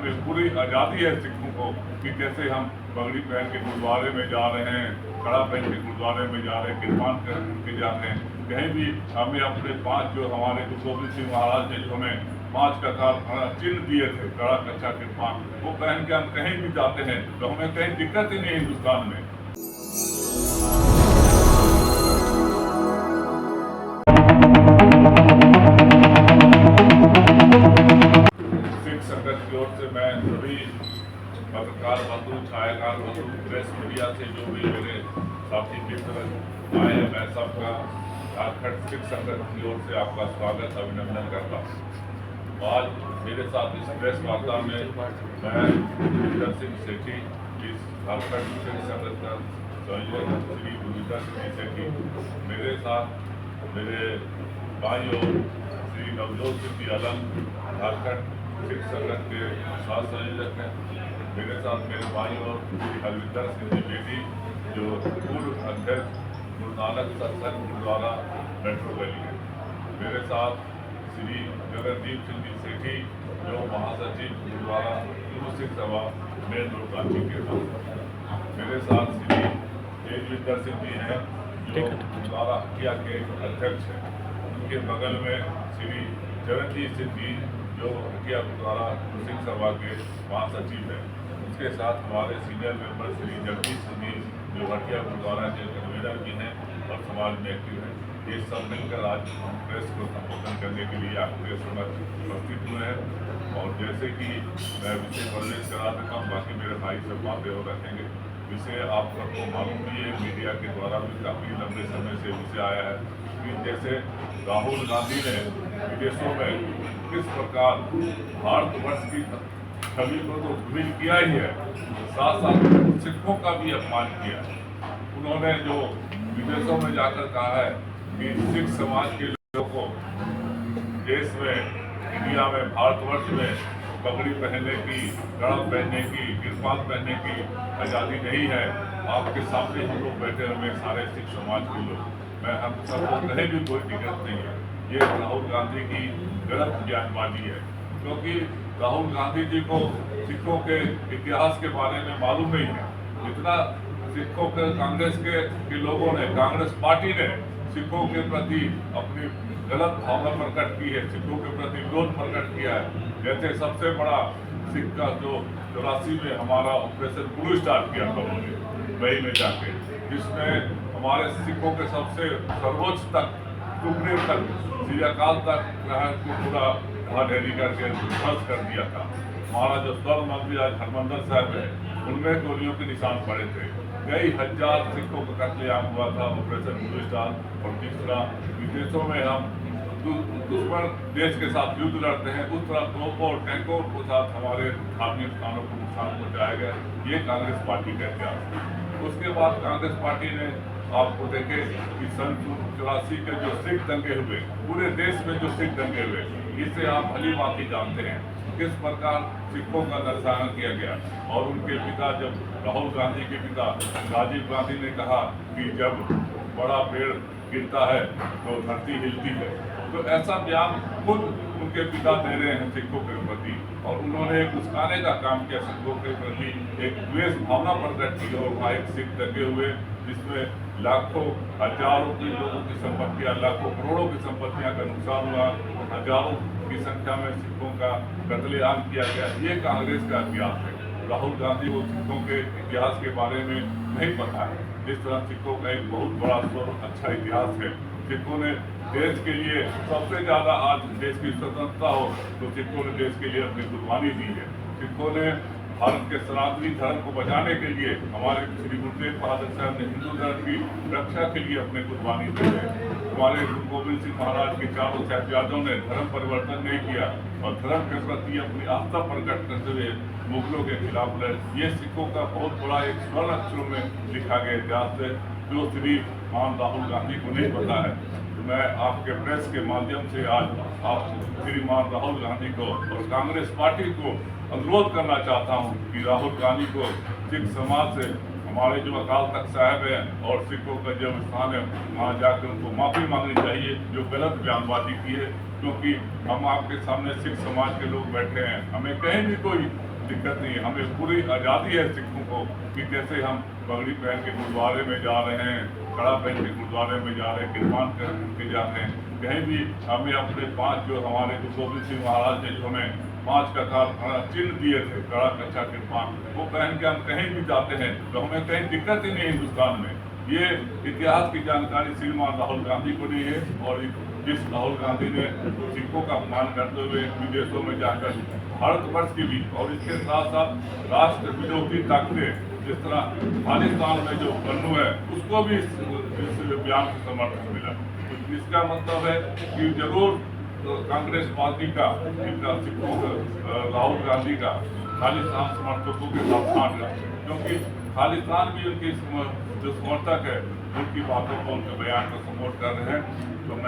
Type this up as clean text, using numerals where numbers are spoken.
हमें पूरी आज़ादी है सिखों को कि कैसे हम पगड़ी पहन के गुरुद्वारे में जा रहे हैं, कड़ा पहन के गुरुद्वारे में जा रहे हैं, किरपान के जा रहे हैं। कहीं भी हमें अपने 5 जो हमारे गुरु गोविंद सिंह महाराज ने जो हमें 5 ककार चिन्ह दिए थे, कड़ा कच्छा किरपान, वो पहन के हम कहीं भी जाते हैं तो हमें कहीं दिक्कत ही नहीं हिंदुस्तान में। सिख संगत की ओर से मैं सभी पत्रकार बंधु, छायाकार बंधु, प्रेस मीडिया से जो भी मेरे साथी मित्र आए हैं, मैं सबका झारखंड सिख संगत की ओर से आपका स्वागत अभिनंदन करता हूँ। आज मेरे साथ इस प्रेस वार्ता में मैं गुरविंदर सिंह सेठी, इस झारखंड सिख संगत का संयोजक श्री गुरविंदर सिंह सेठी, मेरे साथ मेरे भाई और श्री नवजोत सिंह अलंग, झारखंड सिख संगत के साथ संयोजक हैं। मेरे साथ मेरे भाई और श्री हरविंदर सिंह जी बेटी, जो पूर्व अध्यक्ष गुरु नानक सत्संग गुरुद्वारा मेट्रो वैली है। मेरे साथ श्री गगनदीप सिंह जी सेठी, जो महासचिव गुरुद्वारा गुरु सिख सभा मेन रोड रांची के पास। मेरे साथ श्री तेजविंदर सिंह जी हैं, जो गुरुद्वारा हटिया के अध्यक्ष हैं। उनके बगल में श्री चरणजीत सिंह जी, जो हटिया गुरुद्वारा गुरु सिख सभा के महासचिव हैं। उसके साथ हमारे सीनियर मेंबर श्री जगदीश सिंह जी, जो हटिया गुरुद्वारा के कन्वीनर भी हैं और समाज में एक्टिव हैं। ये सब मिलकर आज प्रेस को संबोधन करने के लिए आपके समक्ष उपस्थित हुए हैं। और जैसे कि मैं विषय प्रवेश करा देता हूँ, बाकी मेरे भाई सब बातें और रखेंगे। विषय आप सबको मालूम भी है, मीडिया के द्वारा भी काफ़ी लंबे समय से विषय आया है कि जैसे राहुल गांधी ने विदेशों में किस प्रकार भारतवर्ष की छवि को तो धूमिल किया ही है, साथ साथ सिखों का भी अपमान किया। उन्होंने जो विदेशों में जाकर कहा है कि सिख समाज के लोगों को देश में, इंडिया में, भारतवर्ष में पगड़ी पहनने की, कड़ा पहनने की, किरपान पहनने की आज़ादी नहीं है। आपके सामने हम लोग बैठे हुए सारे सिख समाज के लोग, मैं हम सबको कहीं भी कोई दिक्कत नहीं है। ये राहुल गांधी की गलत बयानबाजी है, क्योंकि राहुल गांधी जी को सिखों के इतिहास के बारे में मालूम नहीं है। जितना सिखों के कांग्रेस के लोगों ने, कांग्रेस पार्टी ने सिखों के प्रति अपनी गलत भावना प्रकट की है, सिखों के प्रति विरोध प्रकट किया है। जैसे सबसे बड़ा सिख का जो 84 में हमारा ऑपरेशन गुरु स्टार्ट किया था उन्होंने मई में जाके, जिसमें हमारे सिखों के सबसे सर्वोच्च तक, सुप्रीम तक, श्री अकाल तक को पूरा ढाढेरी करके ध्वस्त कर दिया था। हमारा जो स्वर्ग मंदिर आज हरमंदिर साहब है, उनमें गोलियों के निशान पड़े थे। कई हजार सिखों का कत्लेआम हुआ था ऑपरेशन गुरु स्टार। और तीसरा, विदेशों में हम दुश्मन देश के साथ युद्ध लड़ते हैं, उस तरह तोपों और टैंकों के साथ हमारे धार्मिक स्थानों को नुकसान पहुँचाया गया। ये कांग्रेस पार्टी का इतिहास है। उसके बाद कांग्रेस पार्टी ने, आपको देखे कि सन 84 के जो सिख दंगे हुए, पूरे देश में जो सिख दंगे हुए, इसे आप भली भांति जानते हैं किस प्रकार सिखों का नरसाना किया गया। और उनके पिता, जब राहुल गांधी के पिता राजीव गांधी ने कहा कि जब बड़ा पेड़ गिरता है तो धरती हिलती है, तो ऐसा बयान खुद उनके पिता दे रहे हैं सिखों के प्रति। और उन्होंने एक उस्काने का काम किया, सिखों के प्रति एक द्वेष भावना प्रकट की। और वहाँ एक सिख दंगे हुए, जिसमें लाखों, हजारों की लोगों की संपत्तियां, लाखों करोड़ों की संपत्तियां का नुकसान हुआ, हजारों की संख्या में सिखों का कत्लेआम किया गया। ये कांग्रेस का इतिहास है। राहुल गांधी को सिखों के इतिहास के बारे में नहीं पता है। जिस तरह सिखों का एक बहुत बड़ा अच्छा इतिहास है। सिखों ने देश के लिए सबसे ज़्यादा, आज देश की स्वतंत्रता हो तो सिखों ने देश के लिए अपनी कुर्बानी दी है। सिखों ने भारत के सनातनी धर्म को बचाने के लिए, हमारे श्री गुरु तेग बहादुर साहब ने हिंदू धर्म की रक्षा के लिए अपनी कुर्बानी दी है। हमारे गुरु गोविंद सिंह महाराज के चारों साहिबजादों ने धर्म परिवर्तन नहीं किया और धर्म के प्रति अपनी आस्था प्रकट करते हुए मुगलों के खिलाफ लड़े। ये सिखों का बहुत बड़ा एक स्वर्ण अक्षरों में लिखा गया इतिहास है, जो श्री मान राहुल गांधी को नहीं पता है। तो मैं आपके प्रेस के माध्यम से आज आप श्रीमान राहुल गांधी को और कांग्रेस पार्टी को अनुरोध करना चाहता हूं कि राहुल गांधी को सिख समाज से, हमारे जो अकाल तख्त साहब है और सिखों का जो स्थान है, वहाँ जाकर उनको माफ़ी मांगनी चाहिए जो गलत बयानबाजी की है। क्योंकि हम आपके सामने सिख समाज के लोग बैठे हैं, हमें कहीं भी कोई दिक्कत नहीं है। हमें पूरी आज़ादी है सिखों को कि कैसे हम पगड़ी पहन के गुरुद्वारे में जा रहे हैं, कड़ा पहन के गुरुद्वारे में जा रहे हैं, किरपान के जा रहे हैं। कहीं भी हमें अपने 5 जो हमारे गुरु गोविंद सिंह महाराज ने जो हमें 5 ककार चिन्ह दिए थे, कड़ा कच्छा किरपान, वो पहन के हम कहीं भी जाते हैं तो हमें कहीं दिक्कत ही नहीं है हिंदुस्तान में। ये इतिहास की जानकारी श्रीमान राहुल गांधी को नहीं है, और जिस राहुल गांधी ने सिखों का अपमान करते हुए विदेशों में जाकर भारतवर्ष की भी और इसके साथ साथ राष्ट्र विरोधी ताकतें जिस तरह खालिस्तान में जो बन्नू है उसको भी इस बयान से समर्थन मिला। तो इसका मतलब है कि जरूर कांग्रेस पार्टी का सिखों राहुल गांधी का खालिस्तान समर्थकों के साथ साथ है, क्योंकि खालिस्तान भी उनकी जो समर्थक है उनकी बातों को, उनके बयान को सपोर्ट कर रहे हैं। तो मैं